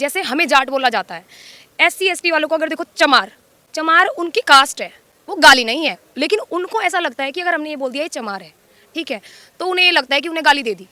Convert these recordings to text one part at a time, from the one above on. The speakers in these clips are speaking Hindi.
जैसे हमें जाट बोला जाता है, SC ST वालों को अगर देखो चमार, चमार उनकी कास्ट है, वो गाली नहीं है, लेकिन उनको ऐसा लगता है कि अगर हमने ये बोल दिया ये चमार है, ठीक है, तो उन्हें ये लगता है कि उन्हें गाली दे दी।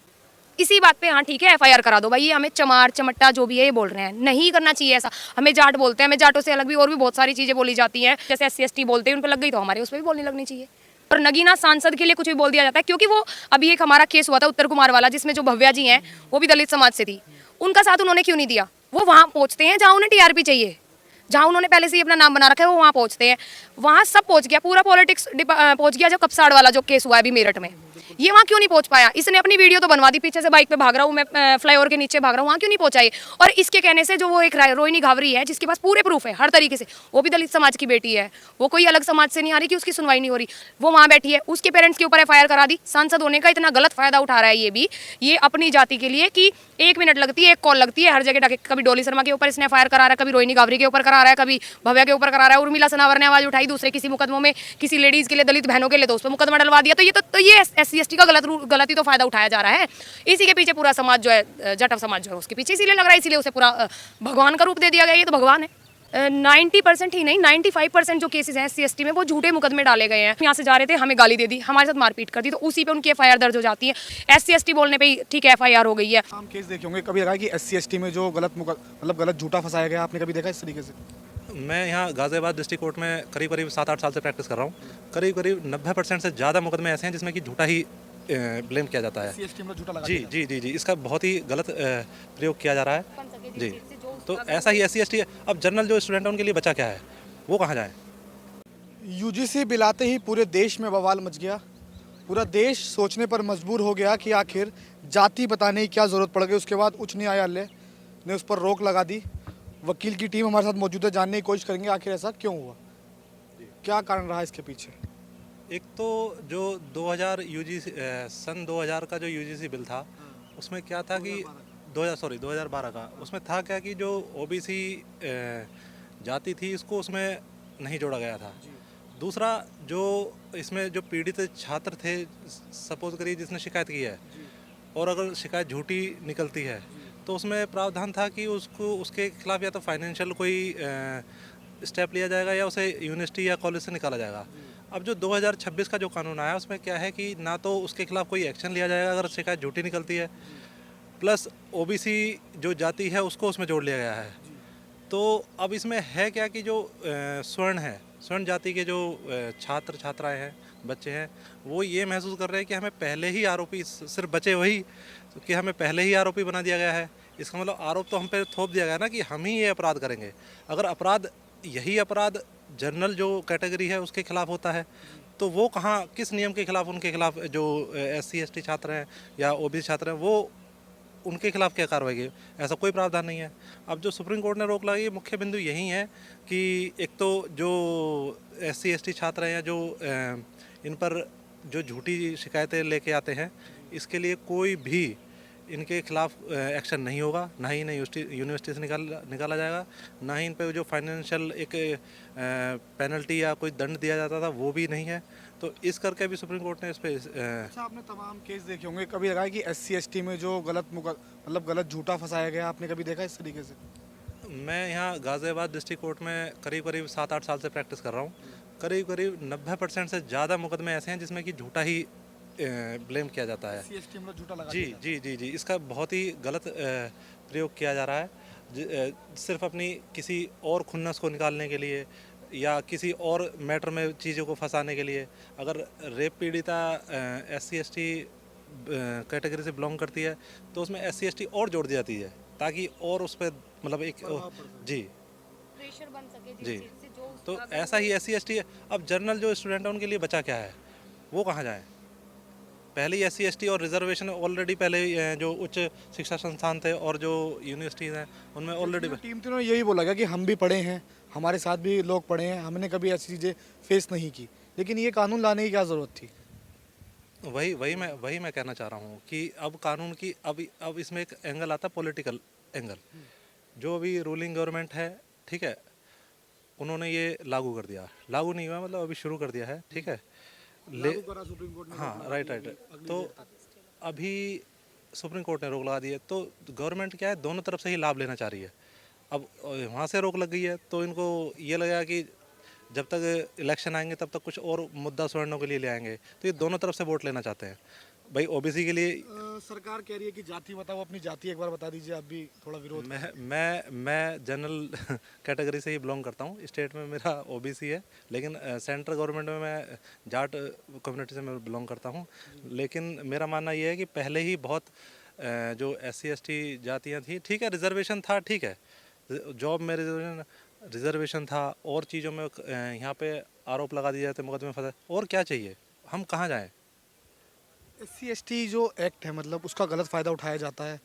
इसी बात पे हाँ ठीक है FIR करा दो भाई, ये हमें चमार चमट्टा जो भी है ये बोल रहे हैं, नहीं करना चाहिए ऐसा। हमें जाट बोलते हैं, हमें जाटों से अलग भी और भी बहुत सारी चीज़ें बोली जाती हैं, जैसे SC ST बोलते हैं, उन पर लग गई तो हमारे उस पर भी बोलने लगनी चाहिए। और नगीना सांसद के लिए कुछ भी बोल दिया जाता है, क्योंकि वो अभी एक हमारा केस हुआ था उत्तर कुमार वाला, जिसमें जो भव्या जी हैं वो भी दलित समाज से थी, उनका साथ उन्होंने क्यों नहीं दिया? वो वहाँ पहुँचते हैं जहाँ उन्हें TRP चाहिए, जहाँ उन्होंने पहले से ही अपना नाम बना रखा है, वो वहाँ पहुँचते हैं, वहाँ सब पहुँच गया, पूरा पॉलिटिक्स पहुँच गया। जो कपसाड़ वाला जो केस हुआ है अभी मेरठ में, ये वहाँ क्यों नहीं पहुँच पाया? इसने अपनी वीडियो तो बनवा दी, पीछे से बाइक पे भाग रहा हूँ मैं, फ्लाईओवर के नीचे भाग रहा हूँ, वहाँ क्यों नहीं पहुँचा ये? और इसके कहने से जो वो एक रोहिणी घावरी है, जिसके पास पूरे प्रूफ है हर तरीके से, वो भी दलित समाज की बेटी है, वो कोई अलग समाज से नहीं आ रही कि उसकी सुनवाई नहीं हो रही, वो वहाँ बैठी है, उसके पेरेंट्स के ऊपर FIR करा दी। सांसद होने का इतना गलत फायदा उठा रहा है ये भी, ये अपनी जाति के लिए कि 1 मिनट लगती है, 1 कॉल लगती है, हर जगह कभी डोली शर्मा के ऊपर इसने FIR करा रहा है, कभी रोहिणी घावरी के ऊपर करा रहा है, कभी भव्या के ऊपर करा रहा है, उर्मिला सनावर ने आवाज उठाई दूसरे किसी मुकदमों में, किसी लेडीज के लिए, दलित बहनों के लिए, तो उस पर मुकदमा डलवा दिया। तो ये SC ST का गलती तो फायदा उठाया जा रहा है। इसी के पीछे पूरा समाज जो है, जाटव समाज जो है, उसके पीछे इसीलिए लग रहा है, इसीलिए उसे पूरा भगवान का रूप दे दिया गया। ये तो भगवान है। 90% ही नहीं, 95% जो केसेस हैं SC ST में, वो झूठे मुकदमे डाले गए हैं। यहाँ से जा रहे थे, हमें गाली दे दी, हमारे साथ मारपीट कर दी, तो उसी पे उनकी FIR दर्ज हो जाती है। SC ST बोलने पे ही ठीक है FIR हो गई है। हम केस देखे होंगे, कभी लगा कि SC ST में जो गलत झूठा फंसाया गया, आपने कभी देखा इस तरीके से? मैं यहाँ गाज़ियाबाद डिस्ट्रिक्ट कोर्ट में करीब 7-8 साल से प्रैक्टिस कर रहा हूँ। करीब 90% से ज़्यादा मुकदमे ऐसे हैं जिसमें कि झूठा ही ब्लेम किया जाता है। SC ST में झूठा लगा जी दिया। जी जी जी इसका बहुत ही गलत प्रयोग किया जा रहा है जी। तो ऐसा ही SC ST, अब जनरल जो स्टूडेंट है उनके लिए बचा क्या है, वो कहाँ जाए? UGC बिलाते ही पूरे देश में बवाल मच गया। पूरा देश सोचने पर मजबूर हो गया कि आखिर जाति बताने की क्या ज़रूरत पड़ गई। उसके बाद उच्च न्यायालय ने उस पर रोक लगा दी। वकील की टीम हमारे साथ मौजूद है, जानने की कोशिश करेंगे आखिर ऐसा क्यों हुआ, क्या कारण रहा इसके पीछे। एक तो जो 2000 UGC सन 2000 का जो UGC बिल था, उसमें क्या था कि 2012 का, उसमें था क्या कि जो OBC जाति थी इसको उसमें नहीं जोड़ा गया था। दूसरा, जो इसमें जो पीड़ित छात्र थे, सपोज करिए जिसने शिकायत की है, और अगर शिकायत झूठी निकलती है तो उसमें प्रावधान था कि उसको उसके खिलाफ या तो फाइनेंशियल कोई स्टेप लिया जाएगा या उसे यूनिवर्सिटी या कॉलेज से निकाला जाएगा। अब जो 2026 का जो कानून आया उसमें क्या है कि ना तो उसके खिलाफ कोई एक्शन लिया जाएगा अगर शिकायत झूठी निकलती है, प्लस OBC जो जाति है उसको उसमें जोड़ लिया गया है। तो अब इसमें है क्या कि जो स्वर्ण जाति के जो छात्र छात्राएं हैं, बच्चे हैं, वो ये महसूस कर रहे हैं कि हमें पहले ही आरोपी, सिर्फ बचे वही कि हमें पहले ही आरोपी बना दिया गया है। इसका मतलब आरोप तो हम पे थोप दिया गया ना कि हम ही ये अपराध करेंगे। अगर यही अपराध जनरल जो कैटेगरी है उसके खिलाफ होता है तो वो कहाँ, किस नियम के खिलाफ, उनके खिलाफ जो SC ST छात्र हैं या OBC छात्र हैं, वो उनके खिलाफ क्या कार्रवाई की? ऐसा कोई प्रावधान नहीं है। अब जो सुप्रीम कोर्ट ने रोक लगाई, मुख्य बिंदु यही है कि एक तो जो SC ST छात्र हैं जो इन पर जो झूठी शिकायतें लेके आते हैं, इसके लिए कोई भी इनके खिलाफ एक्शन नहीं होगा, ना ही इन्हें यूनिवर्सिटी से निकाला जाएगा, ना ही इन पर जो फाइनेंशियल एक पेनल्टी या कोई दंड दिया जाता था वो भी नहीं है। तो इस करके भी सुप्रीम कोर्ट ने इस पर अच्छा, आपने तमाम केस देखे होंगे, कभी लगा कि SC ST में जो गलत झूठा फंसाया गया, आपने कभी देखा इस तरीके से? मैं यहाँ गाज़ियाबाद डिस्ट्रिक्ट कोर्ट में करीब 7-8 साल से प्रैक्टिस कर रहा हूँ। करीब 90% से ज़्यादा मुकदमे ऐसे हैं जिसमें कि झूठा ही ब्लेम किया जाता है। SC ST में झूठा लगा जी दिया। जी जी जी इसका बहुत ही गलत प्रयोग किया जा रहा है, सिर्फ अपनी किसी और खुन्नस को निकालने के लिए या किसी और मैटर में चीज़ों को फंसाने के लिए। अगर रेप पीड़िता SC ST कैटेगरी से बिलोंग करती है तो उसमें SC ST और जोड़ दी जाती है ताकि और उस पर मतलब एक जी प्रेशर बन सके जी। जिस चीज़ से जो तो ऐसा ही SC ST है। अब जनरल जो स्टूडेंट है उनके लिए बचा क्या है, वो कहाँ जाए? पहले ही SC ST और रिजर्वेशन ऑलरेडी पहले जो उच्च शिक्षा संस्थान थे और जो यूनिवर्सिटीज़ हैं उनमें ऑलरेडी टीम तीनों ने यही बोला गया कि हम भी पढ़े हैं, हमारे साथ भी लोग पढ़े हैं, हमने कभी ऐसी चीज़ें फेस नहीं की, लेकिन ये कानून लाने की क्या ज़रूरत थी? वही मैं कहना चाह रहा हूँ कि अब कानून की अब इसमें एक एंगल आता है, पॉलिटिकल एंगल। जो अभी रूलिंग गवर्नमेंट है, ठीक है, उन्होंने ये लागू कर दिया, लागू नहीं हुआ मतलब अभी शुरू कर दिया है, ठीक है, सुप्रीम कोर्ट ने हाँ राइट। तो अभी सुप्रीम कोर्ट ने रोक लगा दी है, तो गवर्नमेंट क्या है, दोनों तरफ से ही लाभ लेना चाह रही है। अब वहाँ से रोक लग गई है तो इनको ये लगा कि जब तक इलेक्शन आएंगे तब तक कुछ और मुद्दा छोड़ने के लिए ले आएंगे, तो ये दोनों तरफ से वोट लेना चाहते हैं। भाई ओबीसी के लिए सरकार कह रही है कि जाति बताओ, अपनी जाति एक बार बता दीजिए, आप भी थोड़ा विरोध मैं जनरल कैटेगरी से ही बिलोंग करता हूँ। स्टेट में मेरा ओबीसी है, लेकिन सेंट्रल गवर्नमेंट में मैं जाट कम्युनिटी से मैं बिलोंग करता हूँ। लेकिन मेरा मानना ये है कि पहले ही बहुत जो SC ST जातियाँ थी, ठीक है रिजर्वेशन था, ठीक है जॉब में रिजर्वेशन था, और चीज़ों में यहाँ पे आरोप लगा दिए जाते, मुकदमे फंसे, और क्या चाहिए, हम कहाँ जाएँ। SC ST जो एक्ट है मतलब उसका गलत फ़ायदा उठाया जाता है,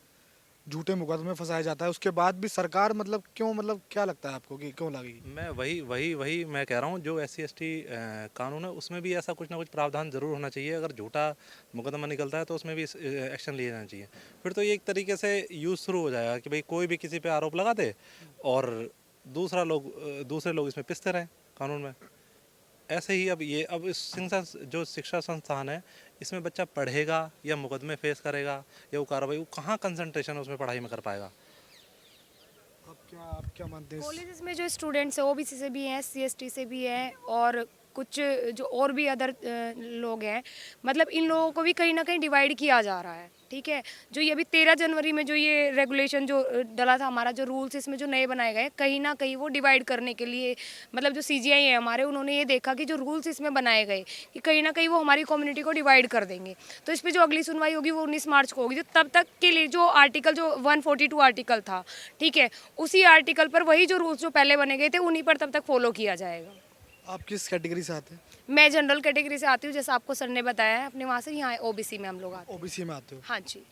झूठे मुकदमे में फंसाया जाता है, उसके बाद भी सरकार मतलब क्यों, मतलब क्या लगता है आपको कि क्यों लगेगी? मैं वही मैं कह रहा हूँ, जो SC ST कानून है उसमें भी ऐसा कुछ ना कुछ प्रावधान जरूर होना चाहिए। अगर झूठा मुकदमा निकलता है तो उसमें भी एक्शन लिया जाना चाहिए। फिर तो ये एक तरीके से यूज़ शुरू हो जाएगा कि भाई कोई भी किसी पे आरोप लगा दे और दूसरे लोग इसमें पिसते रहें कानून में। ऐसे ही अब इस शिक्षा संस्थान है, इसमें बच्चा पढ़ेगा या मुकदमे फेस करेगा या वो कार्रवाई, वो कहाँ कंसंट्रेशन उसमें पढ़ाई में कर पाएगा। आप क्या मानते हैं कॉलेजेस में जो स्टूडेंट्स हैं ओबीसी से भी हैं, SC ST से भी हैं, और कुछ जो और भी अदर लोग हैं, मतलब इन लोगों को भी कहीं ना कहीं डिवाइड किया जा रहा है। ठीक है, जो ये अभी 13 जनवरी में जो ये रेगुलेशन जो डला था, हमारा जो रूल्स इसमें जो नए बनाए गए, कहीं ना कहीं वो डिवाइड करने के लिए, मतलब जो CGI है हमारे, उन्होंने ये देखा कि जो रूल्स इसमें बनाए गए कि कहीं ना कहीं वो हमारी कम्युनिटी को डिवाइड कर देंगे। तो इस पर जो अगली सुनवाई होगी वो 19 मार्च को होगी। तो तब तक के लिए जो आर्टिकल जो 142 आर्टिकल था, ठीक है, उसी आर्टिकल पर वही जो रूल्स जो पहले बने गए थे उन्हीं पर तब तक फॉलो किया जाएगा। आप किस कैटेगरी से आते हैं? मैं जनरल कैटेगरी से आती हूँ, जैसा आपको सर ने बताया है, अपने वहाँ से यहाँ ओबीसी में हम लोग आते हैं। ओबीसी में आते हो? हाँ जी,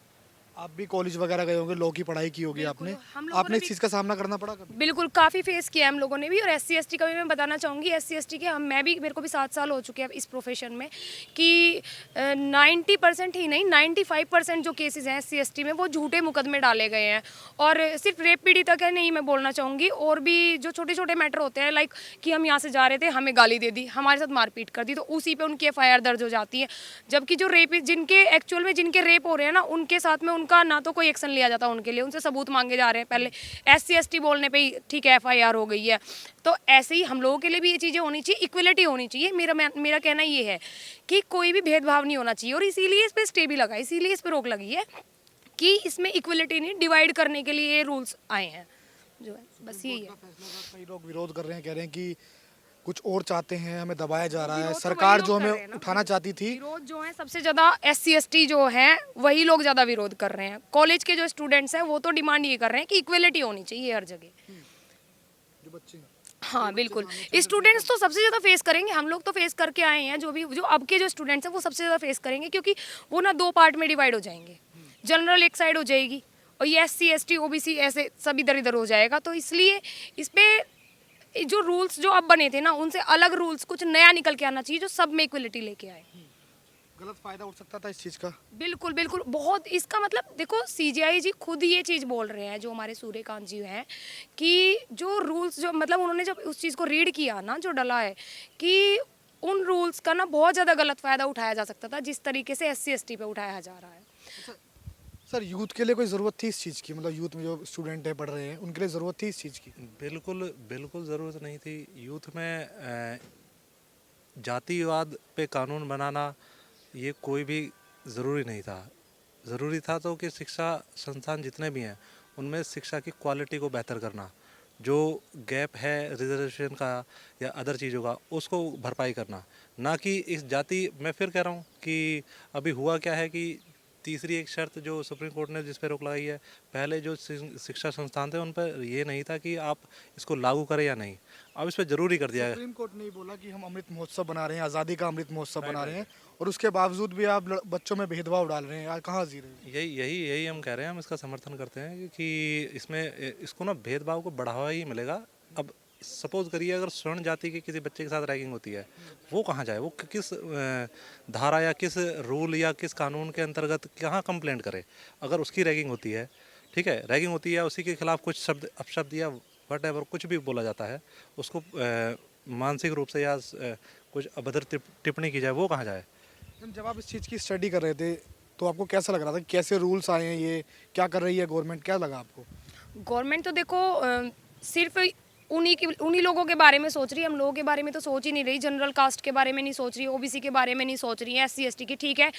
आप भी कॉलेज वगैरह गए होंगे, लॉ की पढ़ाई की होगी बिल्कुल, आपने, हम लोगों आपने ने इस भी- चीज़ का सामना करना पड़ा कभी? बिल्कुल काफ़ी फेस किया है हम लोगों ने भी। और SC ST का भी मैं बताना चाहूँगी, SC ST के मैं भी, मेरे को भी 7 साल हो चुके हैं इस प्रोफेशन में, कि 90% ही नहीं 95% जो केसेस हैं SC ST में वो झूठे मुकदमे डाले गए हैं। और सिर्फ रेप पीढ़ी तक है नहीं, मैं बोलना चाहूँगी, और भी जो छोटे छोटे मैटर होते हैं, लाइक कि हम यहाँ से जा रहे थे, हमें गाली दे दी, हमारे साथ मारपीट कर दी, तो उसी पे उनकी FIR दर्ज हो जाती है। जबकि जो रेप जिनके एक्चुअल में जिनके रेप हो रहे हैं ना, उनके साथ में उनका ना तो कोई एक्शन लिया जाता उनके लिए, उनसे सबूत मांगे जा रहे हैं पहले, SC ST बोलने पे ही ठीक है FIR हो गई है। तो ऐसे ही हम लोगों के लिए भी ये चीज़ें होनी चाहिए, इक्वलिटी होनी चाहिए। मेरा कहना ये है कि कोई भी भेदभाव नहीं होना चाहिए, और इसीलिए इस पर स्टे भी लगा, इसीलिए इस पर रोक लगी है कि इसमें इक्वलिटी नहीं, डिवाइड करने के लिए ये रूल्स आए हैं, जो है बस यही है। कई लोग विरोध कर रहे हैं, कह रहे हैं कि कुछ और चाहते हैं, हमें दबाया जा रहा है, विरोध तो सरकार वही जो लोग कर रहे हमें हैं ना। उठाना चाहती थी। विरोध जो है सबसे ज़्यादा SC ST जो है वही लोग ज़्यादा विरोध कर रहे हैं। कॉलेज के जो स्टूडेंट्स हैं वो तो डिमांड ये कर रहे हैं कि इक्वलिटी होनी चाहिए हर जगह। जो बच्चे हैं। हाँ बिल्कुल, स्टूडेंट्स तो सबसे ज़्यादा फेस करेंगे, हम लोग तो फेस करके आए हैं, जो अब के जो स्टूडेंट्स हैं वो सबसे ज़्यादा फेस करेंगे, क्योंकि वो ना 2 पार्ट में डिवाइड हो जाएंगे। जनरल एक साइड हो जाएगी और ये SC ST OBC ऐसे सब इधर इधर हो जाएगा। तो इसलिए इस पे जो रूल्स जो अब बने थे ना, उनसे अलग रूल्स कुछ नया निकल के आना चाहिए जो सब में इक्वलिटी लेके आए। गलत फायदा उठ सकता था इस चीज़ का। बिल्कुल बिल्कुल, बहुत इसका मतलब देखो, CGI जी खुद ये चीज़ बोल रहे हैं, जो हमारे सूर्यकांत जी हैं, कि जो रूल्स जो मतलब उन्होंने जब उस चीज़ को रीड किया ना, जो डला है, कि उन रूल्स का ना बहुत ज़्यादा गलत फ़ायदा उठाया जा सकता था, जिस तरीके से SC ST पे उठाया जा रहा है। सर यूथ के लिए कोई ज़रूरत थी इस चीज़ की, मतलब यूथ में जो स्टूडेंट है पढ़ रहे हैं उनके लिए ज़रूरत थी इस चीज़ की? बिल्कुल ज़रूरत नहीं थी। यूथ में जातिवाद पे कानून बनाना ये कोई भी ज़रूरी नहीं था। ज़रूरी था तो कि शिक्षा संस्थान जितने भी हैं उनमें शिक्षा की क्वालिटी को बेहतर करना, जो गैप है रिजर्वेशन का या अदर चीज़ों का उसको भरपाई करना, ना कि इस जाति। मैं फिर कह रहा हूँ कि अभी हुआ क्या है कि तीसरी एक शर्त जो सुप्रीम कोर्ट ने जिस पर रोक लगाई है, पहले जो शिक्षा संस्थान थे उन पर ये नहीं था कि आप इसको लागू करें या नहीं, अब इस पर ज़रूरी कर दिया है। सुप्रीम कोर्ट ने बोला कि हम अमृत महोत्सव बना रहे हैं, आज़ादी का अमृत महोत्सव बना रहे हैं, और उसके बावजूद भी आप बच्चों में भेदभाव डाल रहे हैं, यार कहाँ जी रहे हैं? यही हम कह रहे हैं, हम इसका समर्थन करते हैं कि इसमें इसको ना भेदभाव को बढ़ावा ही मिलेगा। अब सपोज करिए अगर स्वर्ण जाति के किसी बच्चे के साथ रैगिंग होती है, वो कहाँ जाए, वो किस धारा या किस रूल या किस कानून के अंतर्गत कहाँ कंप्लेंट करे। अगर उसकी रैगिंग होती है, ठीक है, रैगिंग होती है, उसी के खिलाफ कुछ शब्द अपशब्द या वट कुछ भी बोला जाता है, उसको मानसिक रूप से या कुछ अभद्र टिप्पणी की जाए, वो कहाँ जाए। जब आप इस चीज़ की स्टडी कर रहे थे तो आपको कैसा लग रहा था, कैसे रूल्स आए हैं, ये क्या कर रही है गवर्नमेंट, क्या लगा आपको? गवर्नमेंट तो देखो सिर्फ उन्हीं लोगों के बारे में सोच रही है, हम लोगों के बारे में तो सोच ही नहीं रही। जनरल कास्ट के बारे में नहीं सोच रही, ओबीसी के बारे में नहीं सोच रही है, एससी एसटी की। ठीक है,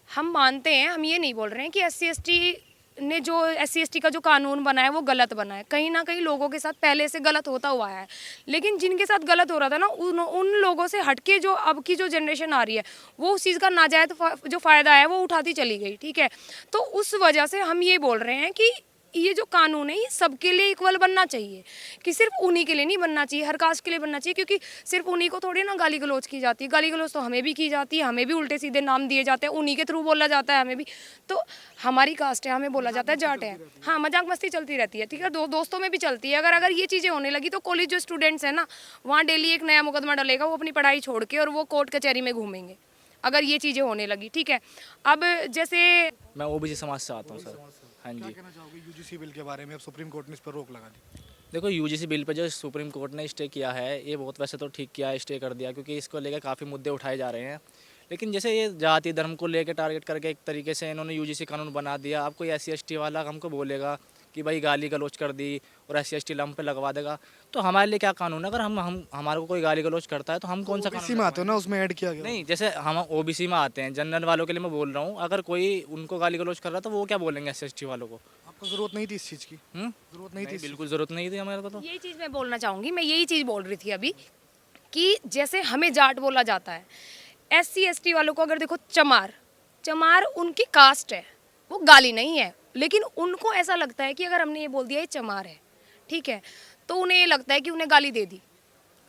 हम मानते हैं, हम ये नहीं बोल रहे हैं कि एससी एसटी ने जो एससी एसटी का जो कानून बना है वो गलत बना है। कहीं ना कहीं लोगों के साथ पहले से गलत होता हुआ है, लेकिन जिनके साथ गलत हो रहा था ना, उन लोगों से हटके जो अब की जो जनरेशन आ रही है वो उस चीज़ का नाजायज जो फ़ायदा है वो उठाती चली गई। ठीक है, तो उस वजह से हम ये बोल रहे हैं कि ये जो कानून है ये सबके लिए इक्वल बनना चाहिए, कि सिर्फ उन्हीं के लिए नहीं बनना चाहिए, हर कास्ट के लिए बनना चाहिए। क्योंकि सिर्फ उन्हीं को थोड़ी ना गाली गलौज की जाती है, गाली गलौज तो हमें भी की जाती है, हमें भी उल्टे सीधे नाम दिए जाते हैं, उन्हीं के थ्रू बोला जाता है हमें भी। तो हमारी कास्ट है, हमें बोला जाता है जाट है। हाँ, मजाक मस्ती चलती रहती है। ठीक है, दोस्तों में भी चलती है। अगर ये चीज़ें होने लगी तो कॉलेज जो स्टूडेंट्स हैं ना, वहाँ डेली एक नया मुकदमा डलेगा, वो अपनी पढ़ाई छोड़ के और वो कोर्ट कचहरी में घूमेंगे अगर ये चीज़ें होने लगी। ठीक है, अब जैसे मैं ओबीसी समाज से आता हूँ सर। हाँ क्या जी, कहना चाहोगे यूजीसी बिल के बारे में? अब सुप्रीम कोर्ट ने इस पर रोक लगा दी। देखो यूजीसी बिल पे जो सुप्रीम कोर्ट ने स्टे किया है ये बहुत वैसे तो ठीक किया है, स्टे कर दिया, क्योंकि इसको लेकर काफ़ी मुद्दे उठाए जा रहे हैं। लेकिन जैसे ये जाति धर्म को लेकर टारगेट करके एक तरीके से इन्होंने यूजीसी कानून बना दिया। अब कोई एससी एसटी वाला हमको बोलेगा कि भाई गाली गलौज कर दी और एससी एसटी लंप पे लगवा देगा, तो हमारे लिए क्या कानून है? अगर हम हमारे को कोई गाली गलौज करता है तो हम कौन सा ओबीसी कानून में आते हो ना, उसमें ऐड किया गया। नहीं, जैसे हम ओबीसी में आते हैं, जनरल वालों के लिए मैं बोल रहा हूँ, अगर कोई उनको गाली गलौज कर रहा है तो वो क्या बोलेंगे एससी एसटी वालों को? आपको जरूरत नहीं थी इस चीज़ की? जरूरत नहीं थी नहीं, बिल्कुल ज़रूरत नहीं थी हमारे को तो। यही चीज़ मैं बोलना चाहूँगी, मैं यही चीज़ बोल रही थी अभी कि जैसे हमें जाट बोला जाता है, एससी एसटी वालों को अगर देखो चमार, चमार उनकी कास्ट है, वो गाली नहीं है, लेकिन उनको ऐसा लगता है कि अगर हमने ये बोल दिया ये चमार है, ठीक है, तो उन्हें ये लगता है कि उन्हें गाली दे दी।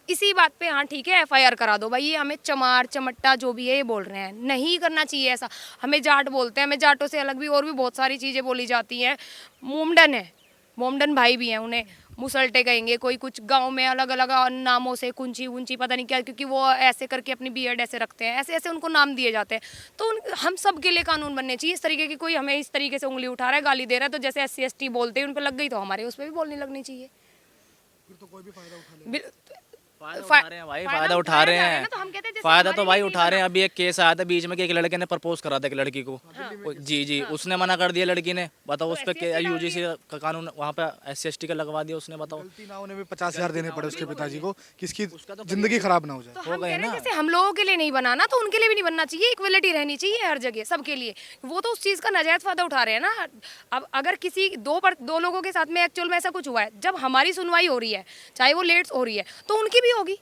इसी बात पे हाँ ठीक है एफआईआर करा दो भाई, ये हमें चमार चमट्टा जो भी है ये बोल रहे हैं, नहीं करना चाहिए ऐसा। हमें जाट बोलते हैं, हमें जाटों से अलग भी और भी बहुत सारी चीज़ें बोली जाती हैं। मोमडन है, मोमडन भाई भी हैं, उन्हें मुसल्टे कहेंगे, कोई कुछ गांव में अलग अलग नामों से, कुंची वुंची पता नहीं क्या, क्योंकि वो ऐसे करके अपनी बीएड ऐसे रखते हैं, ऐसे ऐसे उनको नाम दिए जाते हैं। तो हम सब के लिए कानून बनने चाहिए। इस तरीके की कोई हमें इस तरीके से उंगली उठा रहा है, गाली दे रहा है, तो जैसे एससी एसटी बोलते हैं उन पर लग गई तो हमारे उस पर भी बोलने लगनी चाहिए। फिर तो कोई भी फायदा उठा ले। फायदा उठा रहे हैं भाई, फायदा उठा रहे हैं। तो हम कहते हैं जैसे फायदा तो हमारे भाई लिए उठा रहे हैं। अभी एक केस आया था बीच में कि एक लड़के ने प्रपोज करा था एक लड़की को। जी जी, उसने मना कर दिया लड़की ने। बताओ उस पर यूजीसी का कानून वहाँ पे एससी एसटी का लगवा दिया उसने। बताओ गलती ना होने में 50,000 देने पड़े उसके पिताजी को, किसकी जिंदगी खराब ना हो जाए। तो हम कह रहे हैं जैसे हम लोगों के लिए नहीं बनाना तो उनके लिए भी नहीं बनना चाहिए। इक्वलिटी रहनी चाहिए हर जगह सबके लिए। वो तो उस चीज़ का नाजायज फायदा उठा रहे हैं ना। अब अगर किसी दो लोगों के साथ में एक्चुअल में ऐसा कुछ हुआ है, जब हमारी सुनवाई हो रही है, चाहे वो लेट हो रही है, तो उनकी भी होगी।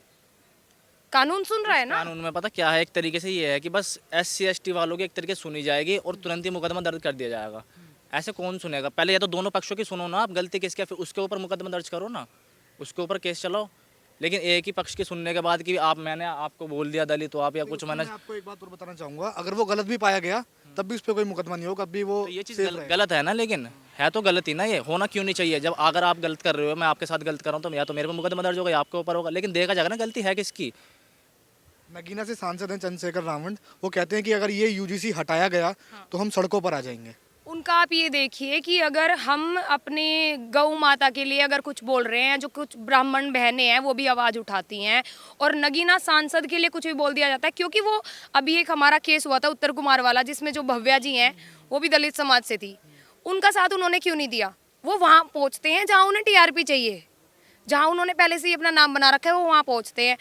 कानून सुन रहा है ना। कानून में पता क्या है, एक तरीके से ये है कि बस एससी एसटी वालों की एक तरीके से सुनी जाएगी और तुरंत ही मुकदमा दर्ज कर दिया जाएगा। ऐसे कौन सुनेगा? पहले या तो दोनों पक्षों की सुनो ना आप, गलती किसकी है फिर उसके ऊपर मुकदमा दर्ज करो ना, उसके ऊपर केस चलाओ। लेकिन एक ही पक्ष की सुनने के बाद कि आप मैंने आपको बोल दिया दलित तो आप या कुछ मैंने, मैं आपको एक बात और बताना चाहूंगा, अगर वो गलत भी पाया गया तब भी उस पर कोई मुकदमा नहीं होगा, कभी वो तो ये चीज़ safe रहेगा। गलत है ना। लेकिन है तो गलत ही ना, ये होना क्यों नहीं चाहिए? जब अगर आप गलत कर रहे हो, मैं आपके साथ गलत कर रहा हूँ, तो या तो मेरे को मुकदमा दर्ज होगा या आपके ऊपर होगा। लेकिन देखा जाएगा ना गलती है किसकी। नगीना से सांसद हैं चंद्रशेखर रावण, वो कहते हैं कि अगर ये यूजीसी हटाया गया तो हम सड़कों पर आ जाएंगे। उनका आप ये देखिए कि अगर हम अपने गौ माता के लिए अगर कुछ बोल रहे हैं, जो कुछ ब्राह्मण बहनें हैं वो भी आवाज़ उठाती हैं, और नगीना सांसद के लिए कुछ भी बोल दिया जाता है, क्योंकि वो अभी एक हमारा केस हुआ था उत्तर कुमार वाला, जिसमें जो भव्या जी हैं वो भी दलित समाज से थी, उनका साथ उन्होंने क्यों नहीं दिया? वो वहाँ पहुँचते हैं जहाँ उन्हें टीआरपी चाहिए, जहाँ उन्होंने पहले से ही अपना नाम बना रखा है, वो वहाँ पहुँचते हैं।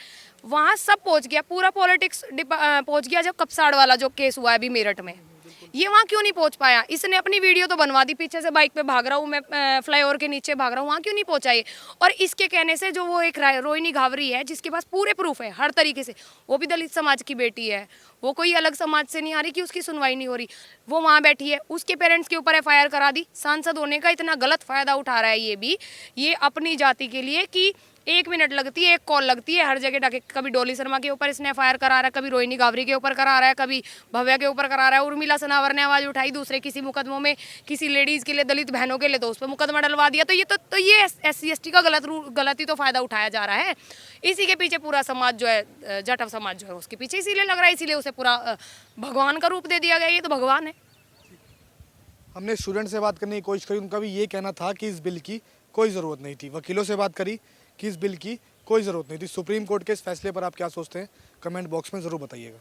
वहाँ सब पहुँच गया, पूरा पॉलिटिक्स पहुँच गया। जब कपसाड़ वाला जो केस हुआ है अभी मेरठ में, ये वहाँ क्यों नहीं पहुँच पाया? इसने अपनी वीडियो तो बनवा दी, पीछे से बाइक पे भाग रहा हूँ मैं, फ्लाईओवर के नीचे भाग रहा हूँ, वहाँ क्यों नहीं पहुँचा ये? और इसके कहने से जो वो एक रोहिणी घावरी है, जिसके पास पूरे प्रूफ है हर तरीके से, वो भी दलित समाज की बेटी है, वो कोई अलग समाज से नहीं आ रही कि उसकी सुनवाई नहीं हो रही, वो वहाँ बैठी है, उसके पेरेंट्स के ऊपर एफआईआर करा दी। सांसद होने का इतना गलत फायदा उठा रहा है ये भी, ये अपनी जाति के लिए कि 1 मिनट लगती है, 1 कॉल लगती है, हर जगह डाके, कभी डोली शर्मा के ऊपर इसने एफआईआर करा रहा है, कभी रोहिणी गावरी के ऊपर करा रहा है, कभी भव्या के ऊपर करा रहा है। उर्मिला सनावर ने आवाज़ उठाई दूसरे किसी मुकदमों में, किसी लेडीज़ के लिए, दलित बहनों के लिए, तो उस पर मुकदमा डलवा दिया। तो ये एससी एसटी का गलती तो फायदा उठाया जा रहा है। इसी के पीछे पूरा समाज जो है, जाटव समाज जो है, उसके पीछे इसीलिए लग रहा है, इसीलिए उसे पूरा भगवान का रूप दे दिया गया। ये तो भगवान है। हमने स्टूडेंट से बात करने की कोशिश करी, उनका भी ये कहना था कि इस बिल की कोई ज़रूरत नहीं थी। वकीलों से बात करी कि इस बिल की कोई ज़रूरत नहीं थी। सुप्रीम कोर्ट के इस फैसले पर आप क्या सोचते हैं? कमेंट बॉक्स में ज़रूर बताइएगा।